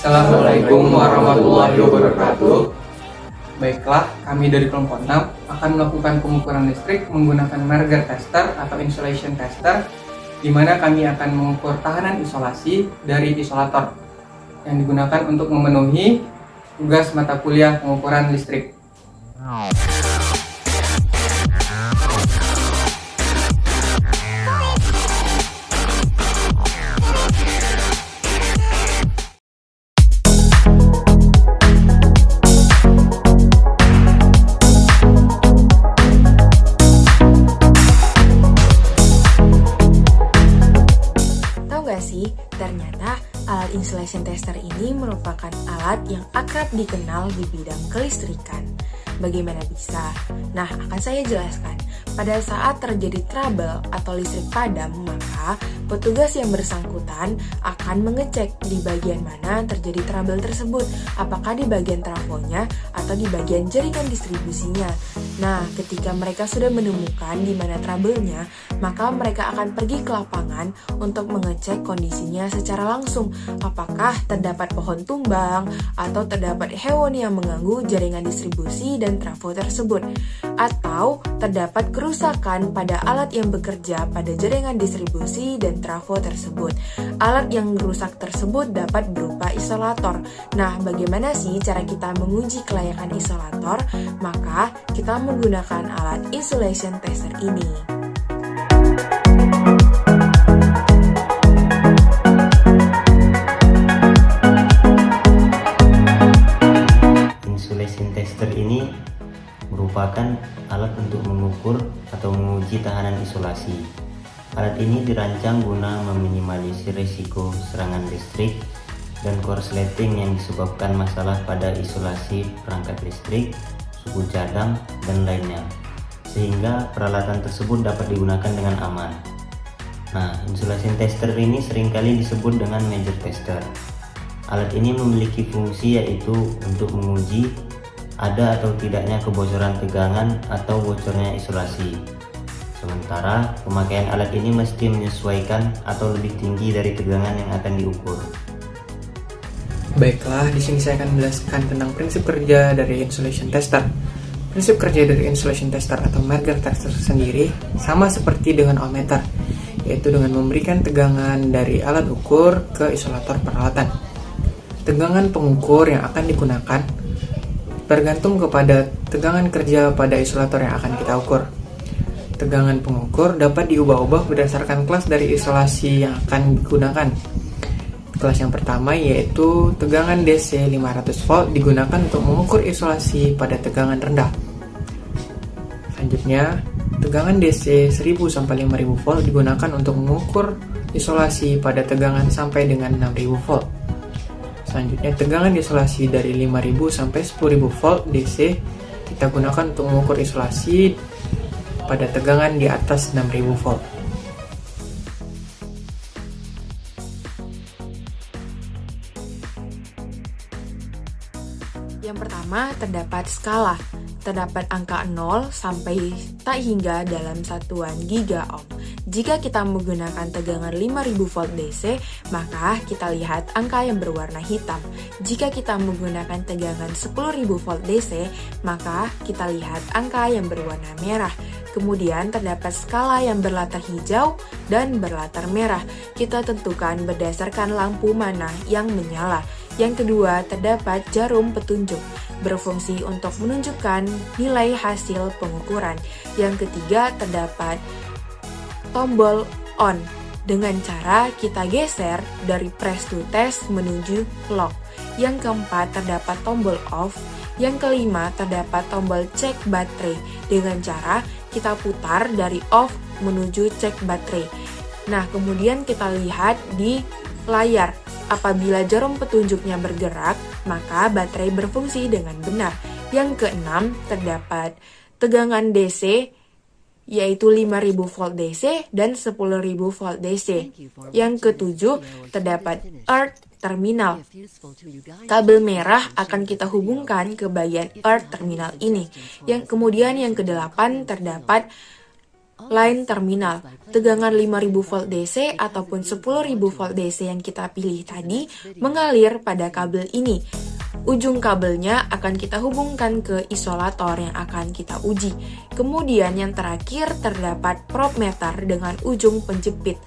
Assalamualaikum warahmatullahi wabarakatuh. Baiklah, kami dari kelompok 6 akan melakukan pengukuran listrik menggunakan merger tester atau insulation tester, di mana kami akan mengukur tahanan isolasi dari isolator yang digunakan untuk memenuhi tugas mata kuliah pengukuran listrik. Ternyata alat insulation tester ini merupakan alat yang akrab dikenal di bidang kelistrikan. Bagaimana bisa? Nah, akan saya jelaskan. Pada saat terjadi trouble atau listrik padam, maka petugas yang bersangkutan akan mengecek di bagian mana terjadi trouble tersebut, apakah di bagian trafonya atau di bagian jaringan distribusinya. Nah, ketika mereka sudah menemukan di mana trouble-nya, maka mereka akan pergi ke lapangan untuk mengecek kondisinya secara langsung, apakah terdapat pohon tumbang atau terdapat hewan yang mengganggu jaringan distribusi dan trafo tersebut, atau terdapat kerusakan pada alat yang bekerja pada jaringan distribusi dan trafo tersebut. Alat yang rusak tersebut dapat berupa isolator. Nah, bagaimana sih cara kita menguji kelayakan isolator? Maka kita menggunakan alat insulation tester ini. Insulation tester ini merupakan alat untuk mengukur atau menguji tahanan isolasi. Alat ini dirancang guna meminimalisir risiko serangan listrik dan korsleting yang disebabkan masalah pada isolasi perangkat listrik, suku cadang, dan lainnya, sehingga peralatan tersebut dapat digunakan dengan aman. Nah, insulation tester ini seringkali disebut dengan major tester. Alat ini memiliki fungsi yaitu untuk menguji ada atau tidaknya kebocoran tegangan atau bocornya isolasi. Sementara pemakaian alat ini mesti menyesuaikan atau lebih tinggi dari tegangan yang akan diukur. Baiklah, di sini saya akan menjelaskan tentang prinsip kerja dari insulation tester. Prinsip kerja dari insulation tester atau merger tester sendiri sama seperti dengan ohmmeter, yaitu dengan memberikan tegangan dari alat ukur ke isolator peralatan. Tegangan pengukur yang akan digunakan bergantung kepada tegangan kerja pada isolator yang akan kita ukur. Tegangan pengukur dapat diubah-ubah berdasarkan kelas dari isolasi yang akan digunakan. Kelas yang pertama yaitu tegangan DC 500 volt digunakan untuk mengukur isolasi pada tegangan rendah. Selanjutnya, tegangan DC 1000 sampai 5000 volt digunakan untuk mengukur isolasi pada tegangan sampai dengan 6000 volt. Selanjutnya, tegangan isolasi dari 5000 sampai 10000 volt DC kita gunakan untuk mengukur isolasi pada tegangan di atas 6000 volt. Yang pertama, terdapat skala. Terdapat angka 0 sampai tak hingga dalam satuan gigaohm. Jika kita menggunakan tegangan 5000 volt DC, maka kita lihat angka yang berwarna hitam. Jika kita menggunakan tegangan 10000 volt DC, maka kita lihat angka yang berwarna merah. Kemudian terdapat skala yang berlatar hijau dan berlatar merah. Kita tentukan berdasarkan lampu mana yang menyala. Yang kedua, terdapat jarum petunjuk, berfungsi untuk menunjukkan nilai hasil pengukuran. Yang ketiga, terdapat tombol on, dengan cara kita geser dari press to test menuju lock. Yang keempat, terdapat tombol off. Yang kelima, terdapat tombol cek baterai, dengan cara kita putar dari off menuju cek baterai. Nah, kemudian kita lihat di layar. Apabila jarum petunjuknya bergerak, maka baterai berfungsi dengan benar. Yang keenam, terdapat tegangan DC, yaitu 5000 volt DC dan 10000 volt DC. Yang ketujuh, terdapat earth terminal. Kabel merah akan kita hubungkan ke bagian earth terminal ini. Yang kemudian yang kedelapan, terdapat line terminal. Tegangan 5000 volt DC ataupun 10.000 volt DC yang kita pilih tadi mengalir pada kabel ini. Ujung kabelnya akan kita hubungkan ke isolator yang akan kita uji. Kemudian yang terakhir terdapat probe meter dengan ujung penjepit.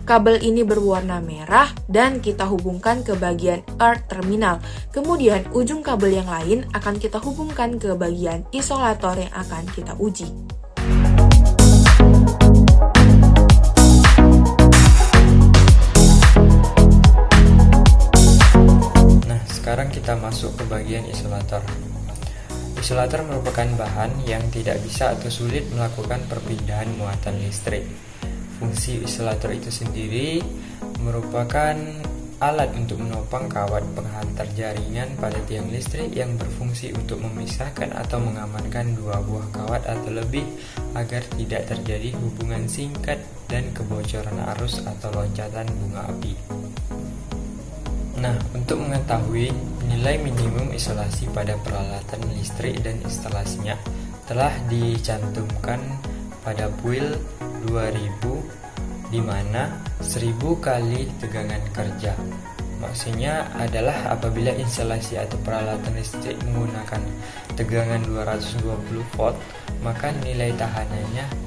Kabel ini berwarna merah dan kita hubungkan ke bagian earth terminal. Kemudian ujung kabel yang lain akan kita hubungkan ke bagian isolator yang akan kita uji. Sekarang kita masuk ke bagian isolator. Isolator merupakan bahan yang tidak bisa atau sulit melakukan perpindahan muatan listrik. Fungsi isolator itu sendiri merupakan alat untuk menopang kawat penghantar jaringan pada tiang listrik yang berfungsi untuk memisahkan atau mengamankan dua buah kawat atau lebih agar tidak terjadi hubungan singkat dan kebocoran arus atau loncatan bunga api. Nah, untuk mengetahui nilai minimum isolasi pada peralatan listrik dan instalasinya telah dicantumkan pada buil 2000 di mana 1000 kali tegangan kerja. Maksudnya adalah apabila instalasi atau peralatan listrik menggunakan tegangan 220 volt, maka nilai tahanannya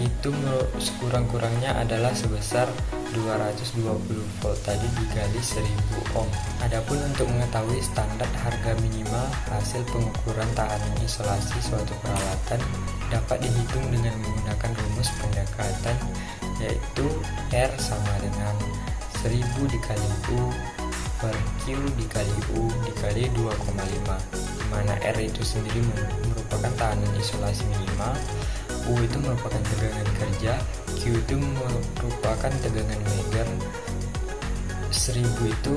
itu sekurang-kurangnya adalah sebesar 220 volt tadi dikali 1000 ohm. Adapun untuk mengetahui standar harga minimal hasil pengukuran tahanan isolasi suatu peralatan dapat dihitung dengan menggunakan rumus pendekatan, yaitu R sama dengan 1000 dikali U per Q dikali U dikali 2,5, di mana R itu sendiri merupakan tahanan isolasi minimal, U itu merupakan tegangan kerja, Q itu merupakan tegangan meter, 1000 itu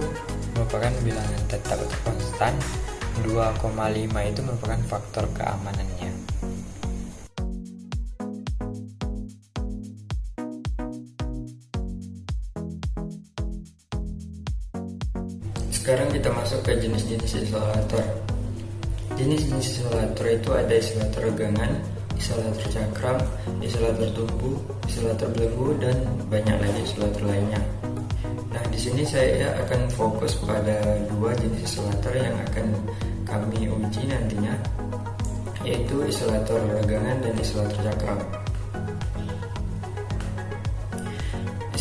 merupakan bilangan tetap atau konstan, 2,5 itu merupakan faktor keamanannya. Sekarang kita masuk ke jenis-jenis isolator. Jenis-jenis isolator itu ada isolator regangan, isolator cakram, isolator tumbuh, isolator belenggu, dan banyak lagi isolator lainnya. Nah, di sini saya akan fokus pada dua jenis isolator yang akan kami uji nantinya, yaitu isolator regangan dan isolator cakram.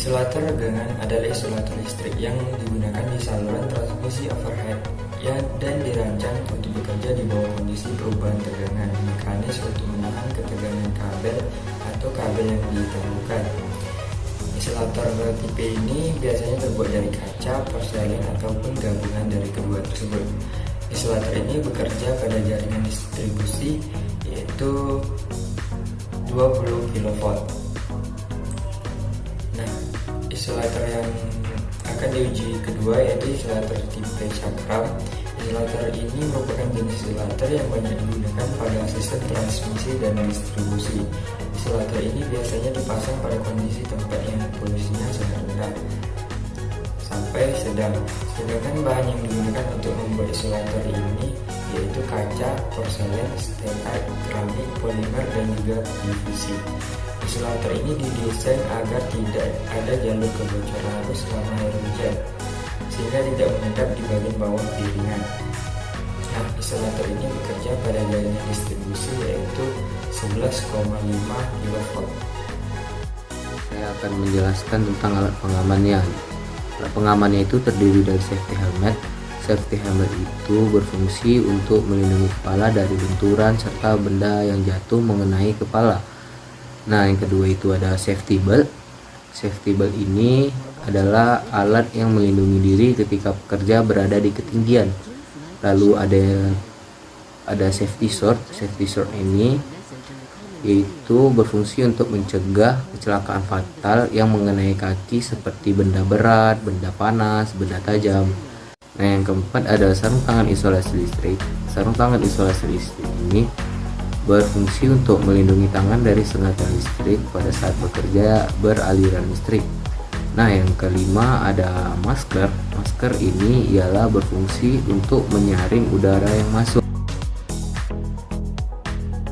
Isolator regangan adalah isolator listrik yang digunakan di saluran transmisi overhead dan dirancang untuk bekerja di bawah kondisi perubahan tegangan mekanis untuk menahan ketegangan kabel atau kabel yang ditemukan. Isolator tipe ini biasanya terbuat dari kaca, porselen, ataupun gabungan dari kedua tersebut. Isolator ini bekerja pada jaringan distribusi yaitu 20 kV. Nah, isolator yang akan diuji kedua yaitu isolator tipe cakram. Isolator ini merupakan jenis isolator yang banyak digunakan pada sistem transmisi dan distribusi. Isolator ini biasanya dipasang pada kondisi tempat yang polusinya sangat rendah sampai sedang. Sedangkan bahan yang digunakan untuk membuat isolator ini yaitu kaca, porselen, stearit, keramik, polimer, dan juga PVC. Isolator ini didesain agar tidak ada jalur kebocoran arus selama air hujan, sehingga tidak mengendap di bagian bawah piringan. Nah, isolator ini bekerja pada jaringan distribusi yaitu 11,5 kV. Saya akan menjelaskan tentang alat pengamannya. Alat pengamannya itu terdiri dari safety helmet. Safety helmet itu berfungsi untuk melindungi kepala dari benturan serta benda yang jatuh mengenai kepala. Nah, yang kedua itu ada safety belt. Safety belt ini adalah alat yang melindungi diri ketika pekerja berada di ketinggian. Lalu ada safety sword. Safety sword ini yaitu berfungsi untuk mencegah kecelakaan fatal yang mengenai kaki seperti benda berat, benda panas, benda tajam. Nah, yang keempat ada sarung tangan isolasi listrik. Sarung tangan isolasi listrik ini berfungsi untuk melindungi tangan dari sengatan listrik pada saat bekerja beraliran listrik. Nah, yang kelima ada masker. Masker ini ialah berfungsi untuk menyaring udara yang masuk.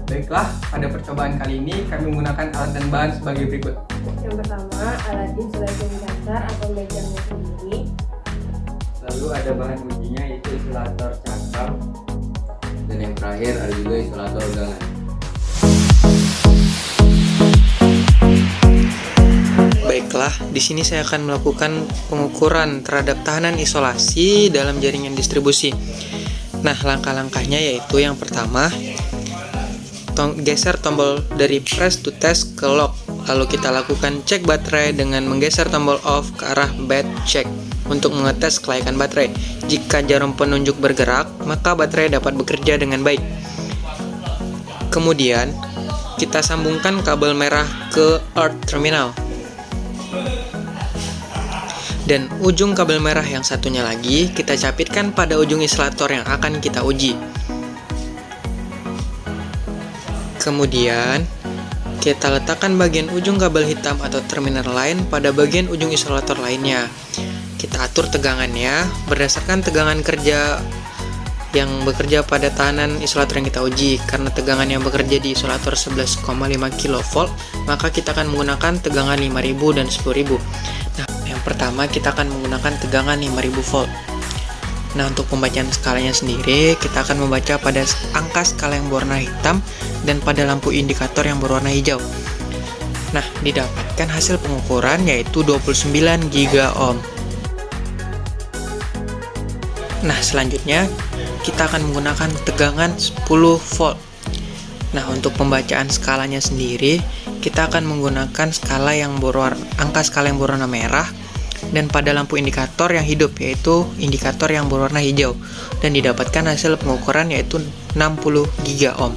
Baik Baiklah, pada percobaan kali ini kami menggunakan alat dan bahan sebagai berikut. Yang pertama, alat insulasi dasar atau meternya sendiri. Lalu ada bahan ujinya yaitu isolator cakram. Dan yang terakhir ada juga isolator gangan. Baiklah, di sini saya akan melakukan pengukuran terhadap tahanan isolasi dalam jaringan distribusi. Nah, langkah-langkahnya yaitu yang pertama, geser tombol dari press to test ke lock. Lalu kita lakukan cek baterai dengan menggeser tombol off ke arah bed check untuk mengetes kelayakan baterai. Jika jarum penunjuk bergerak, maka baterai dapat bekerja dengan baik. Kemudian, kita sambungkan kabel merah ke earth terminal. Dan ujung kabel merah yang satunya lagi kita capitkan pada ujung isolator yang akan kita uji. Kemudian kita letakkan bagian ujung kabel hitam atau terminal lain pada bagian ujung isolator lainnya. Kita atur tegangannya berdasarkan tegangan kerja yang bekerja pada tahanan isolator yang kita uji. Karena tegangan yang bekerja di isolator 11,5 kV, maka kita akan menggunakan tegangan 5000 dan 10000. Nah, yang pertama kita akan menggunakan tegangan 5000 volt. Nah, untuk pembacaan skalanya sendiri, kita akan membaca pada angka skala yang berwarna hitam dan pada lampu indikator yang berwarna hijau. Nah, didapatkan hasil pengukuran yaitu 29 GΩ. Nah, selanjutnya kita akan menggunakan tegangan 10 volt. Nah, untuk pembacaan skalanya sendiri, kita akan menggunakan angka skala yang berwarna merah dan pada lampu indikator yang hidup yaitu indikator yang berwarna hijau, dan didapatkan hasil pengukuran yaitu 60 GΩ.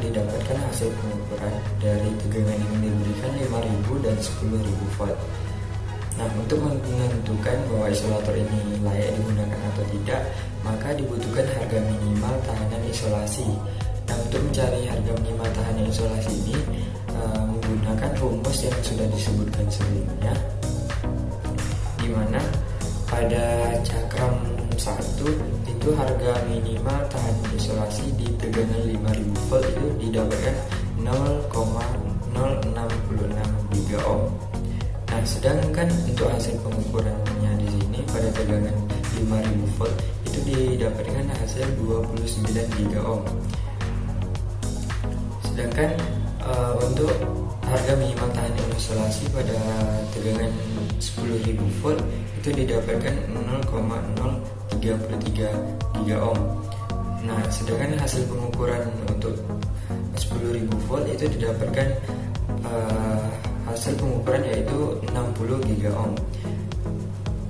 Didapatkan hasil pengukuran dari tegangan yang diberikan 5000 dan 10000 volt. Nah, untuk menentukan bahwa isolator ini layak digunakan atau tidak, maka dibutuhkan harga minimal tahanan isolasi. Nah, untuk mencari harga minimal tahanan isolasi ini menggunakan rumus yang sudah disebutkan sebelumnya, di mana pada cakram 1 itu harga minimal tahanan isolasi di tegangan 5000 volt itu didapatkan 0,066 GΩ. Nah, sedangkan untuk hasil pengukurannya di sini pada tegangan 5000 volt itu didapatkan hasil 29 GΩ. Sedangkan untuk harga minimal tahanan isolasi pada tegangan 10.000 volt itu didapatkan 0,033 GΩ. Nah, sedangkan hasil pengukuran untuk 10.000 volt itu didapatkan hasil pengukuran yaitu 60 GΩ.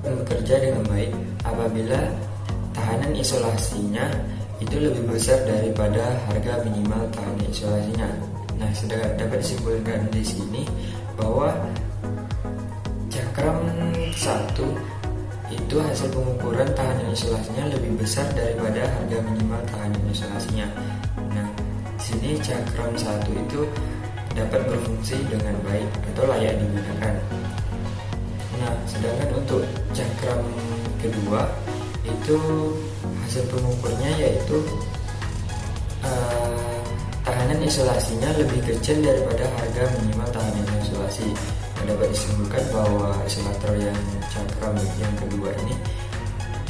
Bekerja dengan baik apabila tahanan isolasinya itu lebih besar daripada harga minimal tahanan isolasinya. Nah, sudah dapat disimpulkan di sini bahwa cakram 1 itu itu hasil pengukuran tahanan isolasinya lebih besar daripada harga minimal tahanan isolasinya. Nah, di sini cakram 1 itu dapat berfungsi dengan baik atau layak digunakan. Nah, sedangkan untuk cakram kedua itu hasil pengukurnya yaitu tahanan isolasinya lebih kecil daripada harga minimal tahanan isolasi. Dapat disimpulkan bahwa isolator yang cakram yang kedua ini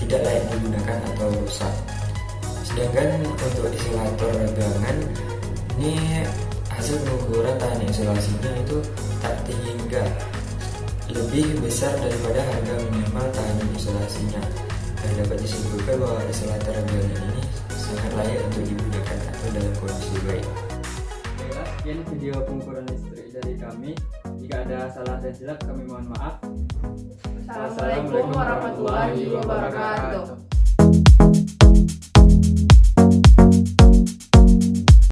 tidak layak digunakan atau rusak. Sedangkan untuk isolator regangan ini hasil pengukuran tahanan isolasinya itu tak hingga lebih besar daripada harga minimal tahanan isolasinya. Dan dapat disimpulkan bahwa isolator regangan ini sangat layak untuk digunakan atau dalam kondisi baik. Sekian video pengukuran listrik dari kami. Jika ada salah dan silap kami mohon maaf. Assalamualaikum warahmatullahi wabarakatuh.